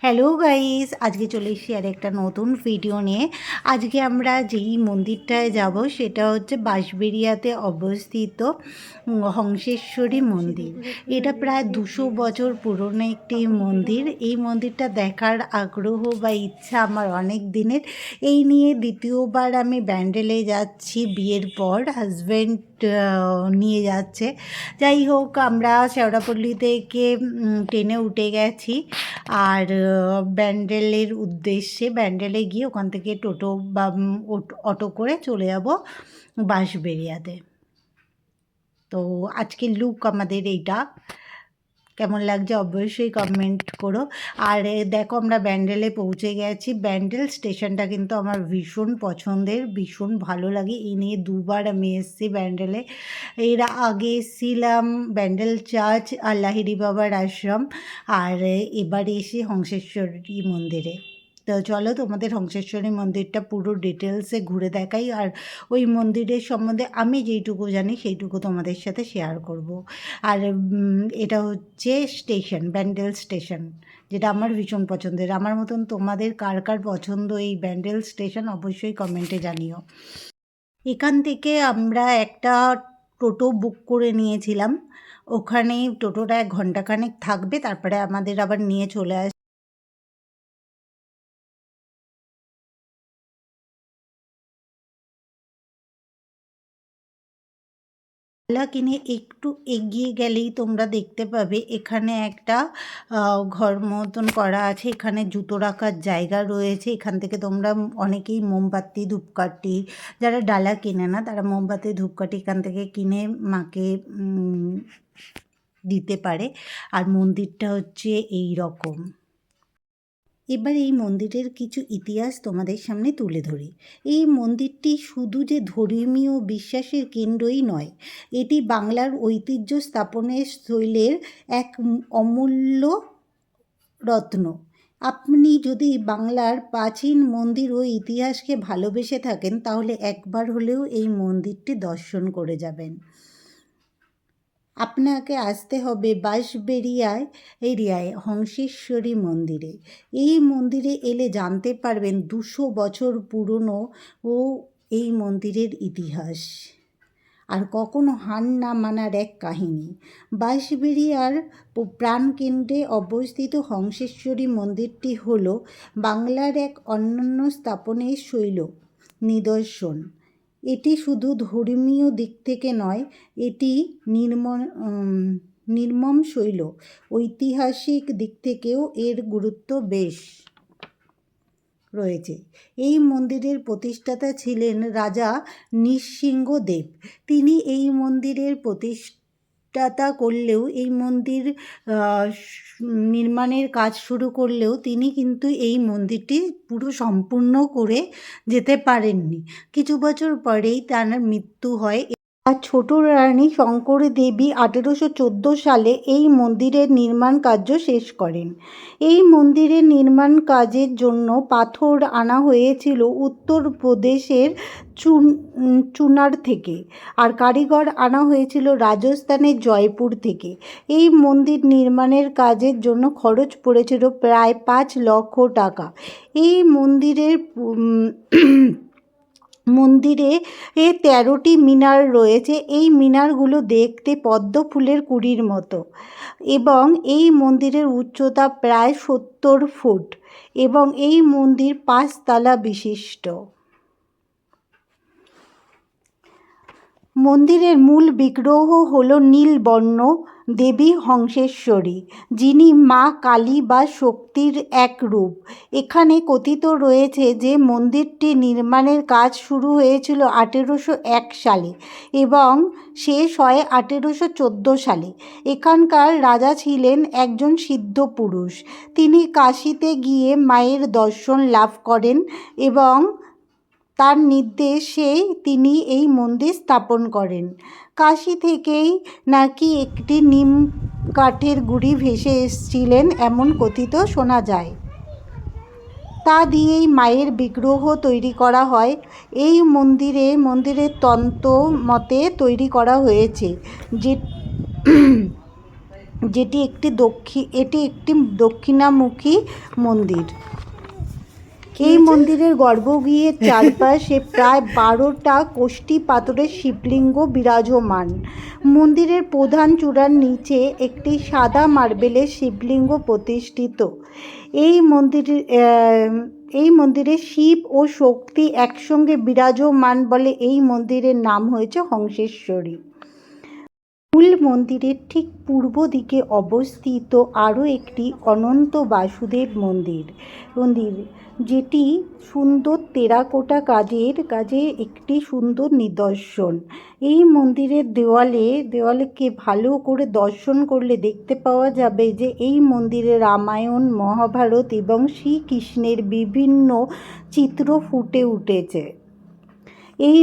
Hello guys, আজকে চলে এসেছি আর একটা নতুন ভিডিও নিয়ে। আজকে আমরা যেই মন্দিরটায় যাব সেটা হচ্ছে বাঁশবেড়িয়াতে অবস্থিত হংসেশ্বরী মন্দির। এটা প্রায় 200 বছর পুরনো একটি মন্দির। এই মন্দিরটা দেখার আগ্রহ বা ইচ্ছা আমার অনেক দিনের। এই নিয়ে দ্বিতীয়বার আমি ব্যান্ডেলে যাচ্ছি বিয়ের পর। হাজব্যান্ড নিয়ে যাচ্ছে। যাই হোক, আমরা শেওড়াপল্লী থেকে ট্রেনে উঠে গেছি আর ব্যান্ডেলের উদ্দেশ্যে ব্যান্ডেলে গিয়ে ওখান থেকে টোটো বা অটো করে চলে যাব বাঁশবেড়িয়াতে। তো আজকের লুক আমাদের এইটা, কেমন লাগছে অবশ্যই কমেন্ট করো। আর দেখো, আমরা ব্যান্ডেলে পৌঁছে গেছি। ব্যান্ডেল স্টেশনটা কিন্তু আমার ভীষণ পছন্দের, ভীষণ ভালো লাগে। এই নিয়ে দুবার আমি এসেছি ব্যান্ডেলে। এর আগে এসেছিলাম ব্যান্ডেল চার্চ আর লাহিড়ী বাবার আশ্রম, আর এবার এসে হংসেশ্বরী মন্দিরে। তো চলো তোমাদের হংসেশ্বরী মন্দিরটা পুরো ডিটেলসে ঘুরে দেখাই, আর ওই মন্দিরের সম্বন্ধে আমি যেইটুকু জানি সেইটুকু তোমাদের সাথে শেয়ার করব। আর এটা হচ্ছে স্টেশন, ব্যান্ডেল স্টেশন, যেটা আমার ভীষণ পছন্দের। আমার মতন তোমাদের কার কার পছন্দ এই ব্যান্ডেল স্টেশন অবশ্যই কমেন্টে জানিও। এখান থেকে আমরা একটা টোটো বুক করে নিয়েছিলাম। ওখানে টোটোটা 1 ঘন্টাখানেক থাকবে, তারপরে আমাদের আবার নিয়ে চলে আসবে। কিনে একটু এগিয়ে গেলেই তোমরা দেখতে পাবে এখানে একটা ঘর মতন করা আছে। এখানে জুতো রাখার জায়গা রয়েছে। এখান থেকে তোমরা অনেকেই মোমবাতি, ধূপকাঠি, যারা ডালা কেনে না তারা মোমবাতি, ধূপকাঠি এখান থেকে কিনে মাকে দিতে পারে। আর মন্দিরটা হচ্ছে এই রকম। এবার এই মন্দিরের কিছু ইতিহাস তোমাদের সামনে তুলে ধরি। এই মন্দিরটি শুধু যে ধর্মীয় বিশ্বাসের কেন্দ্রই নয়, এটি বাংলার ঐতিহ্য স্থাপনের শৈলের এক অমূল্য রত্ন। আপনি যদি বাংলার প্রাচীন মন্দির ও ইতিহাসকে ভালোবেসে থাকেন তাহলে একবার হলেও এই মন্দিরটি দর্শন করে যাবেন। আপনাকে আসতে হবে বাঁশবেড়িয়ায় এরিয়ায় হংসেশ্বরী মন্দিরে। এই মন্দিরে এলে জানতে পারবেন 200 বছর পুরনো ও এই মন্দিরের ইতিহাস, আর কখনো হার না মানার এক কাহিনী। বাঁশবেড়িয়ার প্রাণকেন্দ্রে অবস্থিত হংসেশ্বরী মন্দিরটি হল বাংলার এক অনন্য স্থাপনের শৈল নিদর্শন। এটি শুধু ধর্মীয় দিক থেকে নয়, এটি নির্মম শৈল ঐতিহাসিক দিক থেকেও এর গুরুত্ব বেশ রয়েছে। এই মন্দিরের প্রতিষ্ঠাতা ছিলেন রাজা নৃসিংহদেব। তিনি এই মন্দিরের প্রতিষ্ঠাতা করলেও, এই মন্দির নির্মাণের কাজ শুরু করলেও তিনি কিন্তু এই মন্দিরটি পুরো সম্পূর্ণ করে যেতে পারেননি। কিছু বছর পরেই তার মৃত্যু হয়। আর ছোট রানী শঙ্করী দেবী 1814 সালে এই মন্দিরের নির্মাণ কার্য শেষ করেন। এই মন্দিরের নির্মাণ কাজের জন্য পাথর আনা হয়েছিল উত্তরপ্রদেশের চুনার থেকে, আর কারিগর আনা হয়েছিল রাজস্থানের জয়পুর থেকে। এই মন্দির নির্মাণের কাজের জন্য খরচ পড়েছিল প্রায় 5 লক্ষ টাকা। এই মন্দিরে 13টি মিনার রয়েছে। এই মিনারগুলো দেখতে পদ্ম ফুলের কুঁড়ির মতো, এবং এই মন্দিরের উচ্চতা প্রায় 70 ফুট, এবং এই মন্দির 5 তলা বিশিষ্ট। মন্দিরের মূল বিগ্রহ হল নীলবর্ণ দেবী হংসেশ্বরী, যিনি মা কালী বা শক্তির এক রূপ। এখানে কথিত রয়েছে যে মন্দিরটি নির্মাণের কাজ শুরু হয়েছিল 1801 সালে এবং শেষ হয় 1814 সালে। এখানকার রাজা ছিলেন একজন সিদ্ধ পুরুষ। তিনি কাশীতে গিয়ে মায়ের দর্শন লাভ করেন এবং তার নির্দেশেই তিনি এই মন্দির স্থাপন করেন। কাশী থেকেই নাকি একটি নিম কাঠের গুঁড়ি ভেসে এসেছিলেন এমন কথিত শোনা যায়। তা দিয়েই মায়ের বিগ্রহ তৈরি করা হয়। এই মন্দিরের তন্ত্র মতে তৈরি করা হয়েছে, যে এটি একটি দক্ষিণামুখী মন্দির। এই মন্দিরের গর্ভগৃহের চারপাশে প্রায় 12টা কোষ্ঠী পাথরের শিবলিঙ্গ বিরাজমান। মন্দিরের প্রধান চূড়ার নিচে একটি সাদা মার্বেলের শিবলিঙ্গ প্রতিষ্ঠিত। এই মন্দিরে শিব ও শক্তি একসঙ্গে বিরাজমান বলে এই মন্দিরের নাম হয়েছে হংসেশ্বরী। মূল মন্দিরের ঠিক পূর্ব দিকে অবস্থিত আরও একটি অনন্ত বাসুদেব মন্দির, যেটি সুন্দর টেরাকোটা কাজের একটি সুন্দর নিদর্শন। এই মন্দিরের দেওয়ালকে ভালো করে দর্শন করলে দেখতে পাওয়া যাবে যে এই মন্দিরে রামায়ণ, মহাভারত এবং শ্রীকৃষ্ণের বিভিন্ন চিত্র ফুটে উঠেছে। এই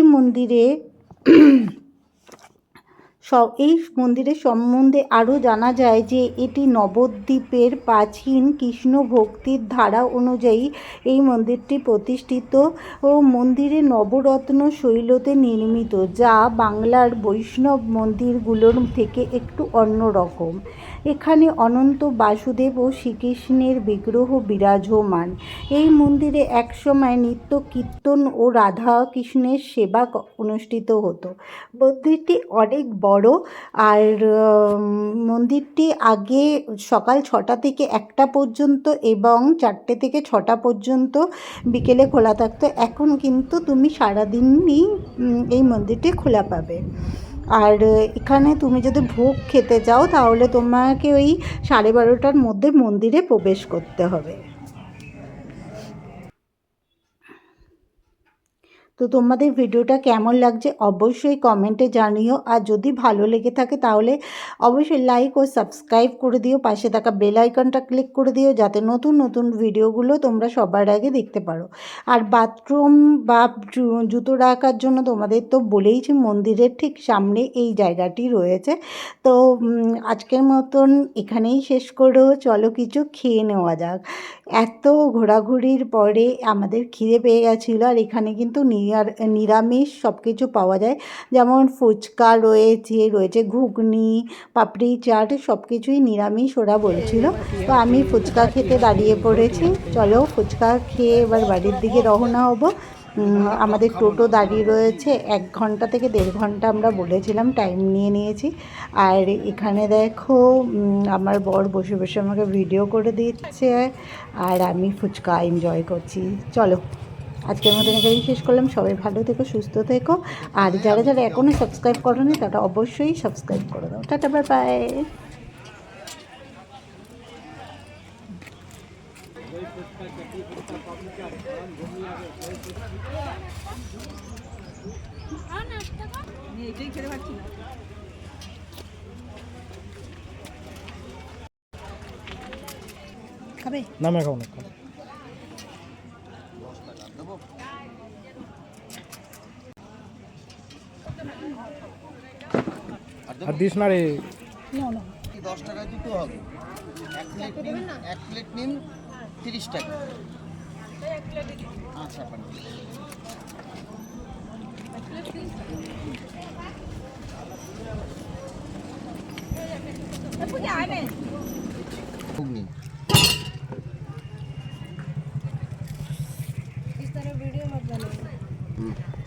মন্দিরের সম্বন্ধে আরও জানা যায় যে এটি নবদ্বীপের প্রাচীন কৃষ্ণ ভক্তির ধারা অনুযায়ী এই মন্দিরটি প্রতিষ্ঠিত ও মন্দিরে নবরত্ন শৈলীতে নির্মিত, যা বাংলার বৈষ্ণব মন্দিরগুলোর থেকে একটু অন্যরকম। এখানে অনন্ত বাসুদেব ও শ্রীকৃষ্ণের বিগ্রহ বিরাজমান। এই মন্দিরে একসময় নিত্য কীর্তন ও রাধা কৃষ্ণের সেবা অনুষ্ঠিত হতো। মন্দিরটি অনেক বড়, আর মন্দিরটি আগে সকাল 6টা থেকে 1টা পর্যন্ত এবং 4টে থেকে 6টা পর্যন্ত বিকেলে খোলা থাকতো। এখন কিন্তু তুমি সারাদিনই এই মন্দিরটি খোলা পাবে। আর এখানে তুমি যদি ভোগ খেতে চাও তাহলে তোমাকে ওই 12:30টার মধ্যে মন্দিরে প্রবেশ করতে হবে। তো তোমাদের ভিডিওটা কেমন লাগছে অবশ্যই কমেন্টে জানিও, আর যদি ভালো লেগে থাকে তাহলে অবশ্যই লাইক ও সাবস্ক্রাইব করে দিও, পাশে থাকা বেল আইকনটা ক্লিক করে দিও যাতে নতুন নতুন ভিডিওগুলো তোমরা সবার আগে দেখতে পারো। আর বাথরুম বা জুতো রাখার জন্য তোমাদের তো বলেইছি মন্দিরের ঠিক সামনে এই জায়গাটি রয়েছে। তো আজকের মতন এখানেই শেষ করো, চলো কিছু খেয়ে নেওয়া যাক। এত ঘোরাঘুরির পরে আমাদের খিদে পেয়ে গেছিলো, আর এখানে কিন্তু নিরামিষ সব কিছু পাওয়া যায়, যেমন ফুচকা রয়েছে ঘুগনি, পাপড়ি চাট, সব কিছুই নিরামিষ ওরা বলছিল। তো আমি ফুচকা খেতে দাঁড়িয়ে পড়েছি। চলো ফুচকা খেয়ে এবার বাড়ির দিকে রওনা হব। আমাদের টোটো দাঁড়িয়ে রয়েছে, 1 ঘন্টা থেকে 1.5 ঘন্টা আমরা বলেছিলাম, টাইম নিয়েছি। আর এখানে দেখো আমার বর বসে বসে আমাকে ভিডিও করে দিচ্ছে, আর আমি ফুচকা এনজয় করছি। চলো আজকের মতন এখানেই শেষ করলাম। সবাই ভালো থেকো, সুস্থ থেকো, আর যারা যারা এখনও সাবস্ক্রাইব করোনি তারা অবশ্যই সাবস্ক্রাইব করে দাও। Tata, bye bye. খাবে না? আমি খাবো না। আর দিস না রে। 10 টাকায় দুটো হবে। 1 প্লেট নিন 30 টাকা। আচ্ছা घूमनी इस तरह वीडियो मत बनाओ।